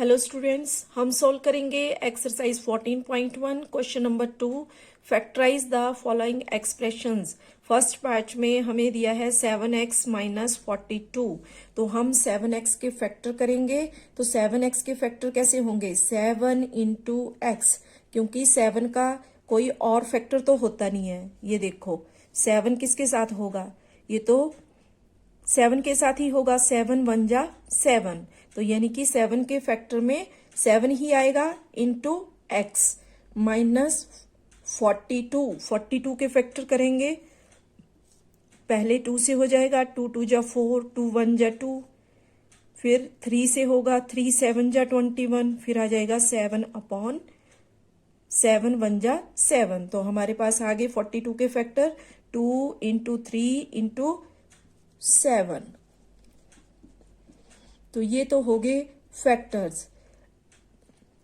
Hello students, हम solve करेंगे exercise 14.1 question number 2। Factorise the following expressions. First part में हमें दिया है 7x माइनस 42, तो हम 7x के फैक्टर करेंगे। तो 7x के फैक्टर कैसे होंगे? 7 इंटू एक्स, क्योंकि 7 का कोई और फैक्टर तो होता नहीं है। ये देखो 7 किसके साथ होगा? ये तो 7 के साथ ही होगा। 7 वन जा 7, तो यानी कि 7 के फैक्टर में 7 ही आएगा इंटू एक्स माइनस 42 के फैक्टर करेंगे। पहले 2 से हो जाएगा, 2 2 जा 4, 2 1 जा 2, फिर 3 से होगा, 3 7 जा 21, फिर आ जाएगा 7 अपॉन 7 1 जा 7। तो हमारे पास आगे 42 के फैक्टर 2 इंटू 3 इंटू 7। तो ये तो हो गए फैक्टर्स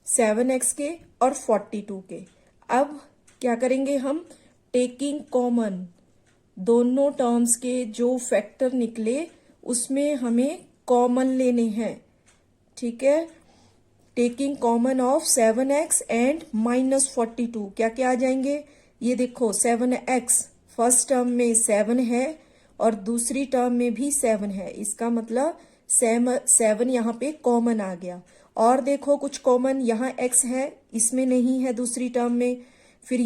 7x के और 42 के। अब क्या करेंगे हम? टेकिंग कॉमन, दोनों टर्म्स के जो फैक्टर निकले उसमें हमें कॉमन लेने हैं। ठीक है, taking common of 7x and minus 42 क्या क्या आ जाएंगे? ये देखो 7x फर्स्ट टर्म में 7 है और दूसरी टर्म में भी 7 है, इसका मतलब 7 यहाँ पे कॉमन आ गया। और देखो कुछ कॉमन, यहाँ x है, इसमें नहीं है दूसरी टर्म में, फिर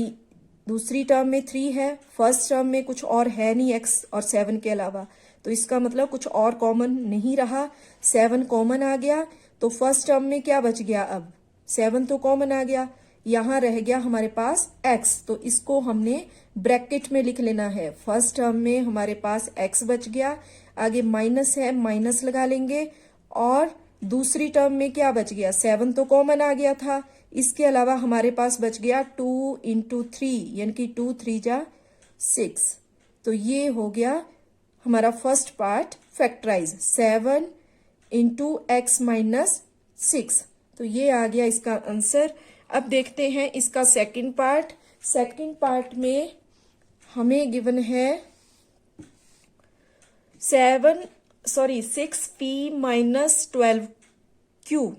दूसरी टर्म में 3 है, फर्स्ट टर्म में कुछ और है नहीं x और 7 के अलावा, तो इसका मतलब कुछ और कॉमन नहीं रहा। 7 कॉमन आ गया, तो फर्स्ट टर्म में क्या बच गया? अब 7 तो कॉमन आ गया, यहाँ रह गया हमारे पास x, तो इसको हमने ब्रैकेट में लिख लेना है। फर्स्ट टर्म में हमारे पास x बच गया, आगे माइनस है, माइनस लगा लेंगे, और दूसरी टर्म में क्या बच गया? 7 तो कॉमन आ गया था, इसके अलावा हमारे पास बच गया 2 इंटू 3, यानी कि 2 3 जा 6। तो ये हो गया हमारा first part factorise 7 into x minus 6। तो ये आ गया इसका आंसर। अब देखते हैं इसका सेकंड पार्ट। सेकंड पार्ट में हमें गिवन है 6p minus 12q।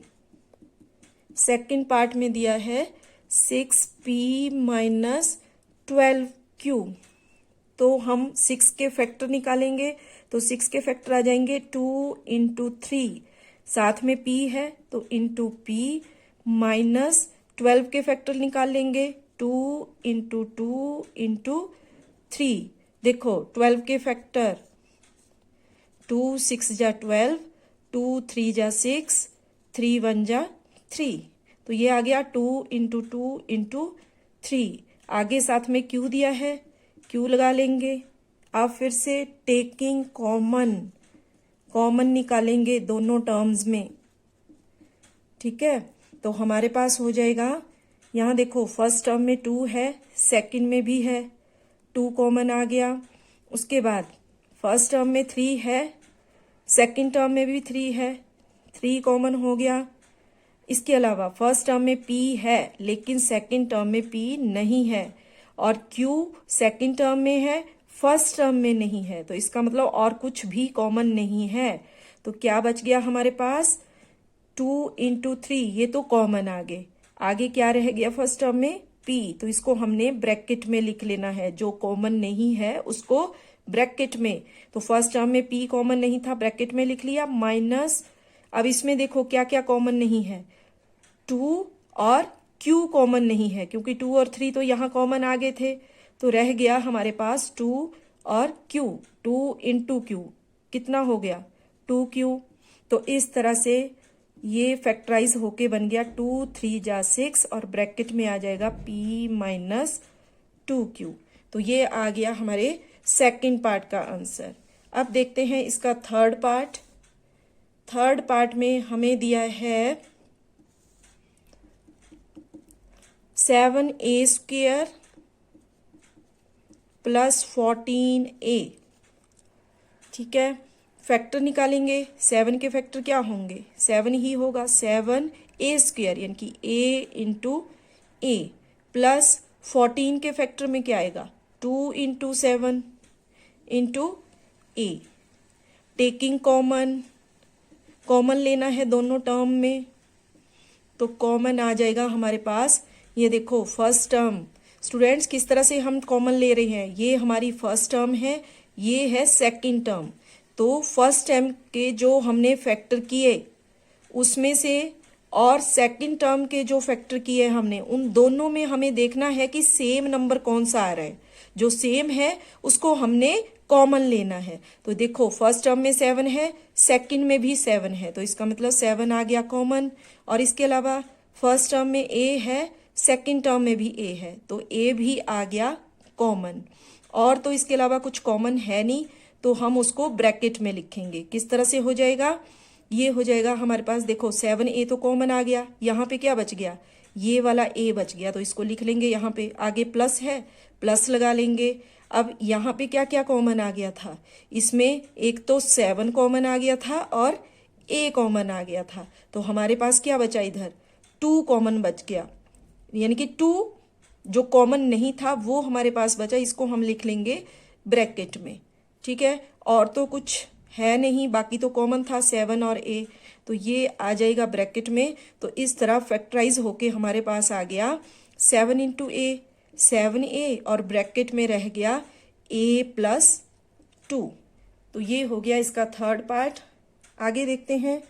Second part में दिया है 6p माइनस 12q। तो हम 6 के फैक्टर निकालेंगे, तो 6 के फैक्टर आ जाएंगे 2 इंटू 3, साथ में p है तो इंटू p, माइनस 12 के फैक्टर निकाल लेंगे 2 इंटू 2 इंटू 3। देखो 12 के फैक्टर 2 6 जा 12, 2 3 जा 6, 3 1 जा 3, तो ये आ गया 2 इंटू 2 इंटू 3। आगे साथ में q दिया है, q लगा लेंगे। अब फिर से टेकिंग कॉमन, कॉमन निकालेंगे दोनों टर्म्स में। ठीक है, तो हमारे पास हो जाएगा, यहाँ देखो फर्स्ट टर्म में 2 है, सेकंड में भी है, 2 कॉमन आ गया। उसके बाद फर्स्ट टर्म में 3 है, सेकंड टर्म में भी 3 है, 3 कॉमन हो गया। इसके अलावा फर्स्ट टर्म में p है लेकिन सेकंड टर्म में p नहीं है, और q सेकंड टर्म में है, फर्स्ट टर्म में नहीं है, तो इसका मतलब और कुछ भी कॉमन नहीं है। तो क्या बच गया हमारे पास? 2 इंटू 3, ये तो कॉमन आगे क्या रह गया फर्स्ट टर्म में? p, तो इसको हमने ब्रैकेट में लिख लेना है, जो कॉमन नहीं है उसको ब्रैकेट में। तो फर्स्ट टर्म में p कॉमन नहीं था, ब्रैकेट में लिख लिया, माइनस। अब इसमें देखो क्या क्या कॉमन नहीं है, 2 और q कॉमन नहीं है, क्योंकि 2 और 3 तो यहाँ कॉमन आ गए थे, तो रह गया हमारे पास 2 और q। 2 इंटू q कितना हो गया? 2q। तो इस तरह से ये फैक्टराइज होके बन गया 2 3 जा 6, और ब्रैकेट में आ जाएगा p माइनस 2q। तो ये आ गया हमारे सेकंड पार्ट का आंसर। अब देखते हैं इसका थर्ड पार्ट। थर्ड पार्ट में हमें दिया है 7a स्क्वेयर प्लस 14a। ठीक है, फैक्टर निकालेंगे। 7 के फैक्टर क्या होंगे? 7 ही होगा, 7a स्क्वेयर यानी कि a इंटू a, प्लस 14 के फैक्टर में क्या आएगा? 2 into 7 into a। Taking common, common लेना है दोनों टर्म में, तो कॉमन आ जाएगा हमारे पास, ये देखो फर्स्ट टर्म। स्टूडेंट्स किस तरह से हम कॉमन ले रहे हैं, ये हमारी फर्स्ट टर्म है, ये है सेकंड टर्म। तो फर्स्ट टर्म के जो हमने फैक्टर किए उसमें से और सेकंड टर्म के जो फैक्टर किए हमने, उन दोनों में हमें देखना है कि सेम नंबर कौन सा आ रहा है। जो सेम है उसको हमने कॉमन लेना है। तो देखो फर्स्ट टर्म में 7 है, सेकंड में भी 7 है, तो इसका मतलब 7 आ गया कॉमन। और इसके अलावा फर्स्ट टर्म में a है, सेकंड टर्म में भी a है, तो a भी आ गया कॉमन। और तो इसके अलावा कुछ कॉमन है नहीं, तो हम उसको ब्रैकेट में लिखेंगे। किस तरह से हो जाएगा, ये हो जाएगा हमारे पास, देखो 7a तो कॉमन आ गया, यहाँ पे क्या बच गया, ये वाला a बच गया, तो इसको लिख लेंगे। यहाँ पे आगे प्लस है, प्लस लगा लेंगे। अब यहाँ पे क्या क्या कॉमन आ गया था, इसमें एक तो 7 कॉमन आ गया था और a कॉमन आ गया था, तो हमारे पास क्या बचा, इधर 2 कॉमन बच गया, यानी कि 2 जो कॉमन नहीं था वो हमारे पास बचा, इसको हम लिख लेंगे ब्रैकेट में। ठीक है, और तो कुछ है नहीं, बाकी तो कॉमन था 7 और a, तो ये आ जाएगा ब्रैकेट में। तो इस तरह फैक्टराइज होके हमारे पास आ गया 7 इंटू a, 7a, और ब्रैकेट में रह गया a प्लस 2। तो ये हो गया इसका थर्ड पार्ट। आगे देखते हैं,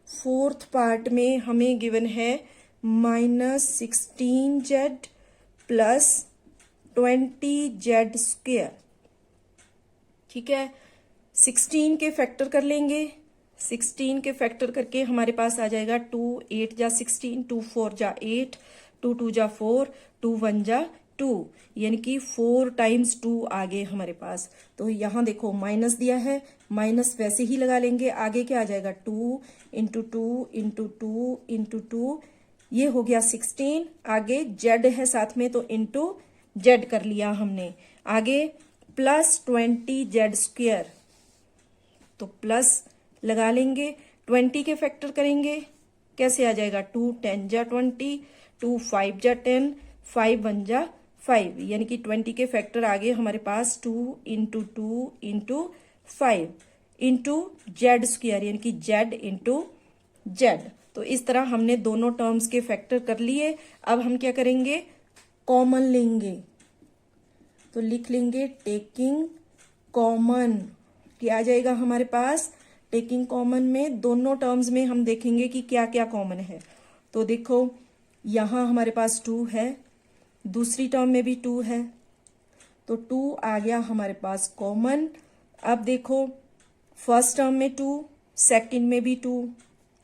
फोर्थ पार्ट में हमें गिवन है -16z प्लस 20z स्क्वेयर। ठीक है, 16 के फैक्टर कर लेंगे, 16 के फैक्टर करके हमारे पास आ जाएगा 2 8 जा 16, 2 4 जा 8, 2 2 जा 4, 2 1 जा 2, यानी कि 4 टाइम्स 2 आ गए हमारे पास। तो यहाँ देखो माइनस दिया है, माइनस वैसे ही लगा लेंगे, आगे क्या आ जाएगा 2 इंटू 2 इंटू 2 इंटू 2, ये हो गया 16। आगे जेड है साथ में, तो इंटू जेड कर लिया हमने। आगे प्लस 20z स्क्वेयर, तो प्लस लगा लेंगे, 20 के फैक्टर करेंगे, कैसे आ जाएगा 2 10 जा 20, 2 5 जा 10, 5 1 जा 5, यानी कि 20 के फैक्टर आ गए हमारे पास 2 into 2 into 5 into Z square, यानी कि जेड इंटू जेड। तो इस तरह हमने दोनों टर्म्स के फैक्टर कर लिए। अब हम क्या करेंगे, कॉमन लेंगे, तो लिख लेंगे टेकिंग कॉमन। क्या आ जाएगा हमारे पास, टेकिंग कॉमन में दोनों टर्म्स में हम देखेंगे कि क्या क्या कॉमन है। तो देखो यहाँ हमारे पास 2 है, दूसरी टर्म में भी 2 है, तो 2 आ गया हमारे पास कॉमन। अब देखो फर्स्ट टर्म में 2, सेकंड में भी 2,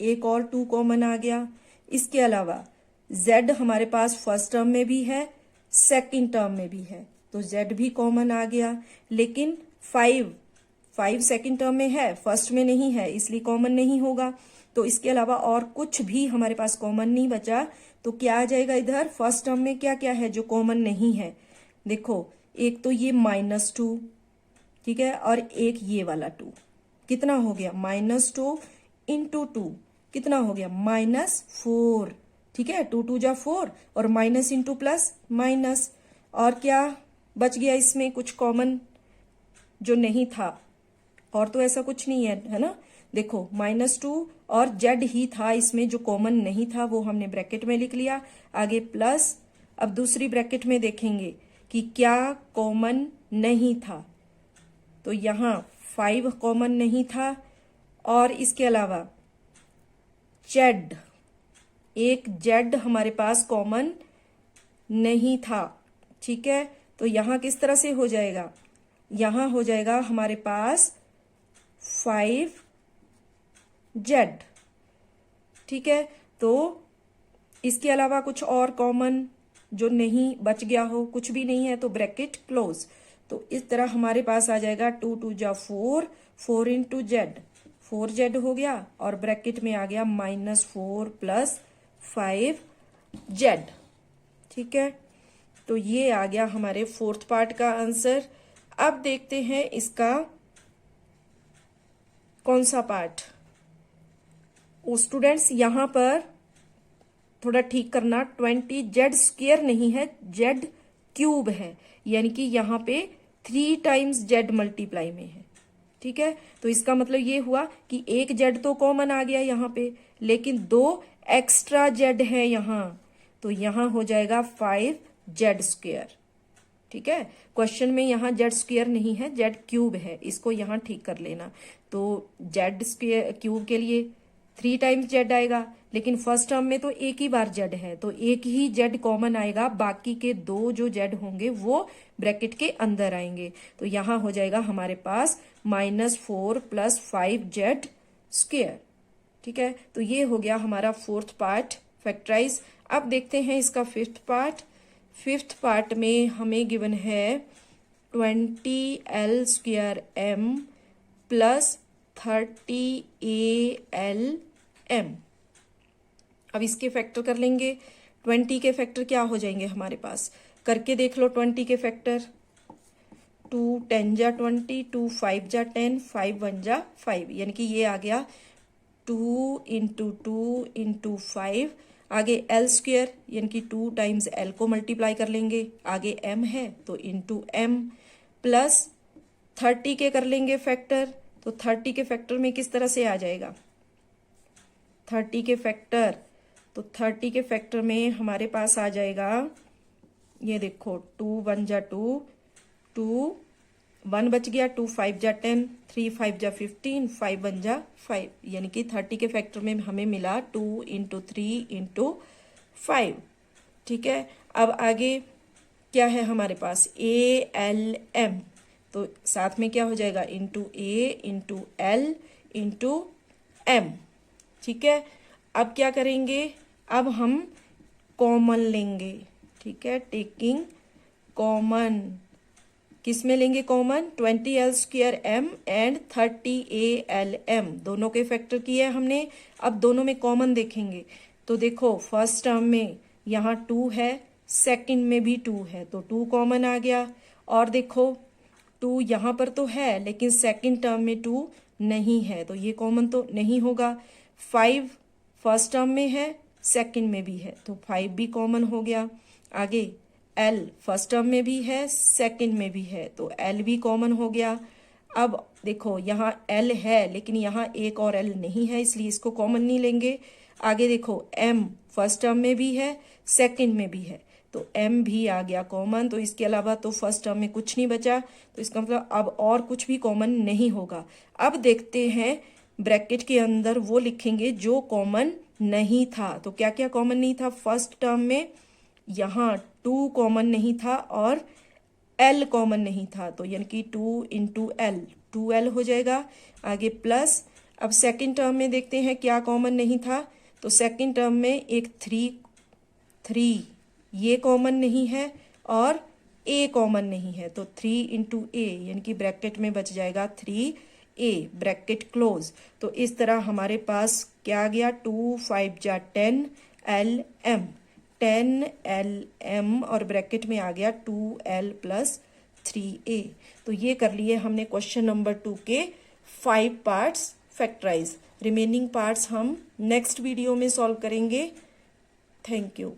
एक और 2 कॉमन आ गया। इसके अलावा z हमारे पास फर्स्ट टर्म में भी है, सेकंड टर्म में भी है, तो z भी कॉमन आ गया। लेकिन 5 सेकंड टर्म में है, फर्स्ट में नहीं है, इसलिए कॉमन नहीं होगा। तो इसके अलावा और कुछ भी हमारे पास कॉमन नहीं बचा, तो क्या आ जाएगा इधर, फर्स्ट टर्म में क्या क्या है जो कॉमन नहीं है, देखो एक तो ये -2, ठीक है, और एक ये वाला 2, कितना हो गया -2 इंटू 2, कितना हो गया -4। ठीक है, 2 2 जा 4, और माइनस इंटू प्लस माइनस, और क्या बच गया इसमें कुछ कॉमन जो नहीं था, और तो ऐसा कुछ नहीं है ना। देखो -2 और जेड ही था इसमें जो कॉमन नहीं था, वो हमने ब्रैकेट में लिख लिया। आगे प्लस, अब दूसरी ब्रैकेट में देखेंगे कि क्या कॉमन नहीं था, तो यहाँ 5 कॉमन नहीं था, और इसके अलावा जेड, एक जेड हमारे पास कॉमन नहीं था। ठीक है, तो यहाँ किस तरह से हो जाएगा, यहाँ हो जाएगा हमारे पास 5z। ठीक है, तो इसके अलावा कुछ और कॉमन जो नहीं बच गया हो, कुछ भी नहीं है, तो ब्रैकेट क्लोज। तो इस तरह हमारे पास आ जाएगा 2 2 जा 4, 4 इंटू जेड, 4z हो गया, और ब्रैकेट में आ गया -4 प्लस 5z। ठीक है, तो ये आ गया हमारे फोर्थ पार्ट का आंसर। अब देखते हैं इसका कौन सा पार्ट। स्टूडेंट्स यहाँ पर थोड़ा ठीक करना, 20z स्क्वायर नहीं है, z क्यूब है, यानी कि यहाँ पे 3 टाइम्स z मल्टीप्लाई में है। ठीक है, तो इसका मतलब ये हुआ कि एक z तो कॉमन आ गया यहाँ पे, लेकिन 2 एक्स्ट्रा जेड है यहाँ, तो यहाँ हो जाएगा 5z²। ठीक है, क्वेश्चन में यहाँ जेड स्क्वायर नहीं है, जेड क्यूब है, इसको यहाँ ठीक कर लेना। तो जेड स्क्वायर क्यूब के लिए 3 टाइम्स जेड आएगा, लेकिन फर्स्ट टर्म में तो एक ही बार जेड है, तो एक ही जेड कॉमन आएगा, बाकी के 2 जो जेड होंगे वो ब्रैकेट के अंदर आएंगे। तो यहाँ हो जाएगा हमारे पास -4 + 5z²। ठीक है, तो ये हो गया हमारा 4th पार्ट फैक्टराइज। अब देखते हैं इसका 5th पार्ट। 5th पार्ट में हमें गिवन है 20l² + 30al(m). अब इसके फैक्टर कर लेंगे। 20 के फैक्टर क्या हो जाएंगे हमारे पास, करके देख लो 20 के फैक्टर। 2 10 जा 20, 2 5 जा 10, 5 1 जा 5, यानी कि ये आ गया 2 × 2 × 5। आगे l² यानी कि 2 टाइम्स l को मल्टीप्लाई कर लेंगे, आगे m है तो इंटू m, प्लस 30 के कर लेंगे फैक्टर। तो 30 के फैक्टर में किस तरह से आ जाएगा 30 के फैक्टर, तो 30 के फैक्टर में हमारे पास आ जाएगा, ये देखो 2 1 जा 2, 2 1 बच गया, 2 5 जा 10, 3 5 जा 15, 5 1 जा 5, यानी कि 30 के फैक्टर में हमें मिला 2 × 3 × 5। ठीक है, अब आगे क्या है हमारे पास ALM, तो साथ में क्या हो जाएगा इंटू A × L × M। ठीक है, अब क्या करेंगे, अब हम कॉमन लेंगे। ठीक है, टेकिंग कॉमन, किस में लेंगे कॉमन, 20l²m एंड 30alm, दोनों के फैक्टर किए हमने। अब दोनों में कॉमन देखेंगे, तो देखो फर्स्ट टर्म में यहाँ 2 है, सेकंड में भी 2 है, तो 2 कॉमन आ गया। और देखो 2 यहाँ पर तो है, लेकिन सेकंड टर्म में 2 नहीं है, तो ये कॉमन तो नहीं होगा। 5 फर्स्ट टर्म में है, सेकंड में भी है, तो 5 भी कॉमन हो गया। आगे L फर्स्ट टर्म में भी है, सेकंड में भी है, तो L भी कॉमन हो गया। अब देखो यहाँ L है, लेकिन यहाँ एक और L नहीं है, इसलिए इसको कॉमन नहीं लेंगे। आगे देखो M फर्स्ट टर्म में भी है, सेकंड में भी है, तो M भी आ गया कॉमन। तो इसके अलावा तो फर्स्ट टर्म में कुछ नहीं बचा, तो इसका मतलब अब और कुछ भी कॉमन नहीं होगा। अब देखते हैं ब्रैकेट के अंदर वो लिखेंगे जो कॉमन नहीं था। तो क्या क्या कॉमन नहीं था, फर्स्ट टर्म में यहाँ 2 कॉमन नहीं था और L कॉमन नहीं था, तो यानी कि 2 × L 2L हो जाएगा। आगे प्लस, अब सेकंड टर्म में देखते हैं क्या कॉमन नहीं था, तो सेकंड टर्म में एक 3 ये कॉमन नहीं है और A कॉमन नहीं है, तो 3 × A यानी कि ब्रैकेट में बच जाएगा 3A, ब्रैकेट क्लोज। तो इस तरह हमारे पास क्या आ गया, 2 5 जा 10lm, 10lm और ब्रैकेट में आ गया 2l + 3a। तो ये कर लिए हमने क्वेश्चन नंबर 2 के 5 पार्ट्स फैक्टराइज। रिमेनिंग पार्ट्स हम नेक्स्ट वीडियो में सॉल्व करेंगे। Thank you.